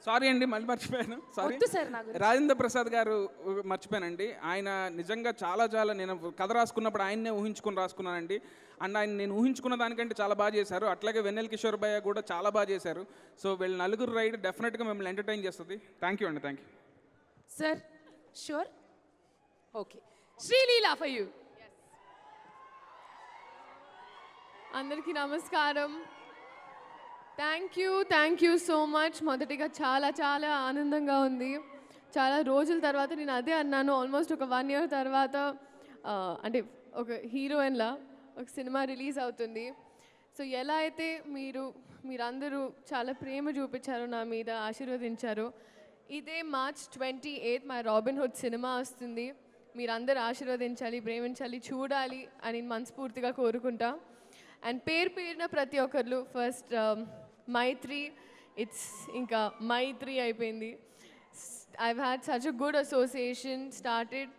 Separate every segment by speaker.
Speaker 1: Sorry అండి, మళ్ళీ మర్చిపోయాను. సారీ. రాజేంద్ర ప్రసాద్ గారు మర్చిపోయానండి. ఆయన నిజంగా చాలా చాలా నేను కథ రాసుకున్నప్పుడు ఆయన్నే ఊహించుకొని రాసుకున్నానండి. అండ్ ఆయన నేను ఊహించుకున్న దానికంటే చాలా బాగా చేశారు. అట్లాగే వెన్నెల కిషోర్ భయ్య కూడా చాలా బాగా చేశారు. సో వీళ్ళు నలుగురు రైడ్ డెఫినెట్గా మిమ్మల్ని ఎంటర్టైన్ చేస్తుంది. థ్యాంక్ యూ అండి. Thank you
Speaker 2: sir. Sure. Okay, Sreeleela for you.
Speaker 3: అందరికీ నమస్కారం. Thank you so much. మొదటిగా చాలా చాలా ఆనందంగా ఉంది. చాలా రోజుల తర్వాత నేను అదే అన్నాను, ఆల్మోస్ట్ ఒక 1 year తర్వాత అంటే ఒక హీరోయిన్లా ఒక సినిమా రిలీజ్ అవుతుంది. సో ఎలా అయితే మీరందరూ చాలా ప్రేమ చూపించారో, నా మీద ఆశీర్వదించారో, ఇదే March 28 మా రాబిన్ హుడ్ సినిమా వస్తుంది. మీరందరూ ఆశీర్వదించాలి, ప్రేమించాలి, చూడాలి అని మనస్ఫూర్తిగా కోరుకుంటా. అండ్ పేరున ప్రతి ఒక్కరు ఫస్ట్ మైత్రి, ఇట్స్ ఇంకా మైత్రి అయిపోయింది. I've had such a good association started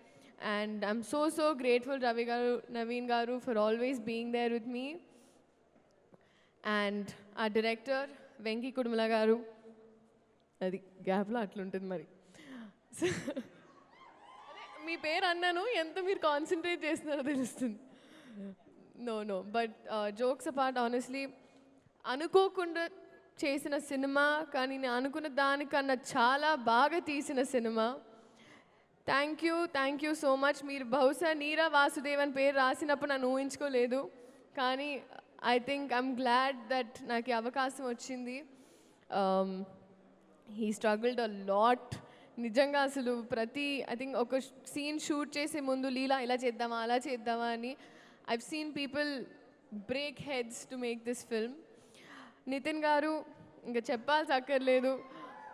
Speaker 3: and I'm so grateful Ravi garu, Naveen garu for always being there with me. And ఆ డైరెక్టర్ వెంకీ కుడుమల గారు, అది గ్యాప్లో అట్లుంటుంది మరి. మీ పేరు అన్నాను, ఎంత మీరు కాన్సన్ట్రేట్ చేస్తున్నారో తెలుస్తుంది. No but jokes apart, honestly అనుకోకుండా చేసిన సినిమా, కానీ నేను అనుకున్న దానికన్నా చాలా బాగా తీసిన cinema. Thank you so much. మీరు బహుశా నీరా వాసుదేవ్ అని పేరు రాసినప్పుడు నన్ను ఊహించుకోలేదు, కానీ I think I'm glad that నాకు ఈ అవకాశం వచ్చింది. He struggled a lot. నిజంగా అసలు ఐ థింక్ ఒక సీన్ షూట్ చేసే ముందు లీలా ఇలా చేద్దామా అలా చేద్దామా అని I've seen people break heads to make this film. Nitin గారు ఇంకా చెప్పాల్సి అక్కర్లేదు,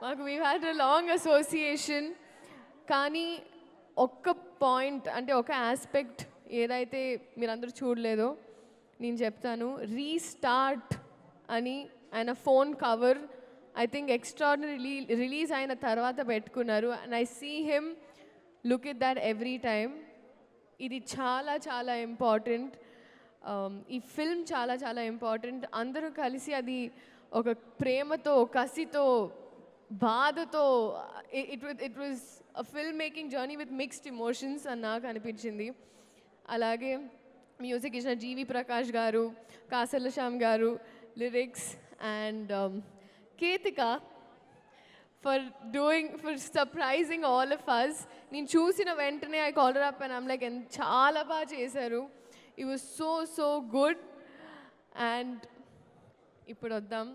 Speaker 3: మాకు we had a long association. కానీ ఒక్క పాయింట్ అంటే ఒక ఆస్పెక్ట్ ఏదైతే మీరందరూ చూడలేదో నేను చెప్తాను. రీస్టార్ట్ అని ఆయన phone cover I think extraordinary release అయిన తర్వాత పెట్టుకున్నారు. And I see him look it that every time. ఇది చాలా చాలా ఇంపార్టెంట్. ఈ ఫిల్మ్ చాలా చాలా ఇంపార్టెంట్. అందరూ కలిసి అది ఒక ప్రేమతో, కసితో, బాధతో, it was a film making journey with mixed emotions అని నాకు అనిపించింది. అలాగే మ్యూజిక్ ఇచ్చిన జీవి ప్రకాష్ గారు, కాసల శ్యామ్ గారు, lyrics, and Ketika for surprising all of us. నేను చూసిన వెంటనే I call her up and I'm like చాలా బాగా చేశారు. It was so good. And ఇప్పుడు వద్దాం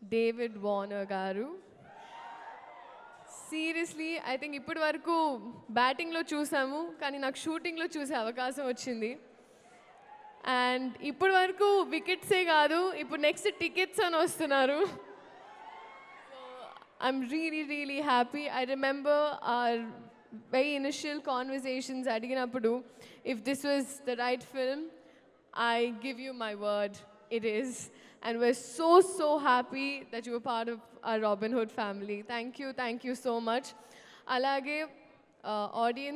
Speaker 3: డేవిడ్ వార్నర్ గారు. సీరియస్లీ ఐ థింక్ ఇప్పటి వరకు బ్యాటింగ్లో చూసాము, కానీ నాకు షూటింగ్లో చూసే అవకాశం వచ్చింది. అండ్ ఇప్పటి వరకు వికెట్సే కాదు, ఇప్పుడు నెక్స్ట్ టికెట్స్ అని వస్తున్నారు. I'm really happy. I remember our very initial conversations అడిగినప్పుడు, if this was the right film, I give you my word, it is. And we're so happy that you were part of our Robin Hood family. Thank you so much. Alage audience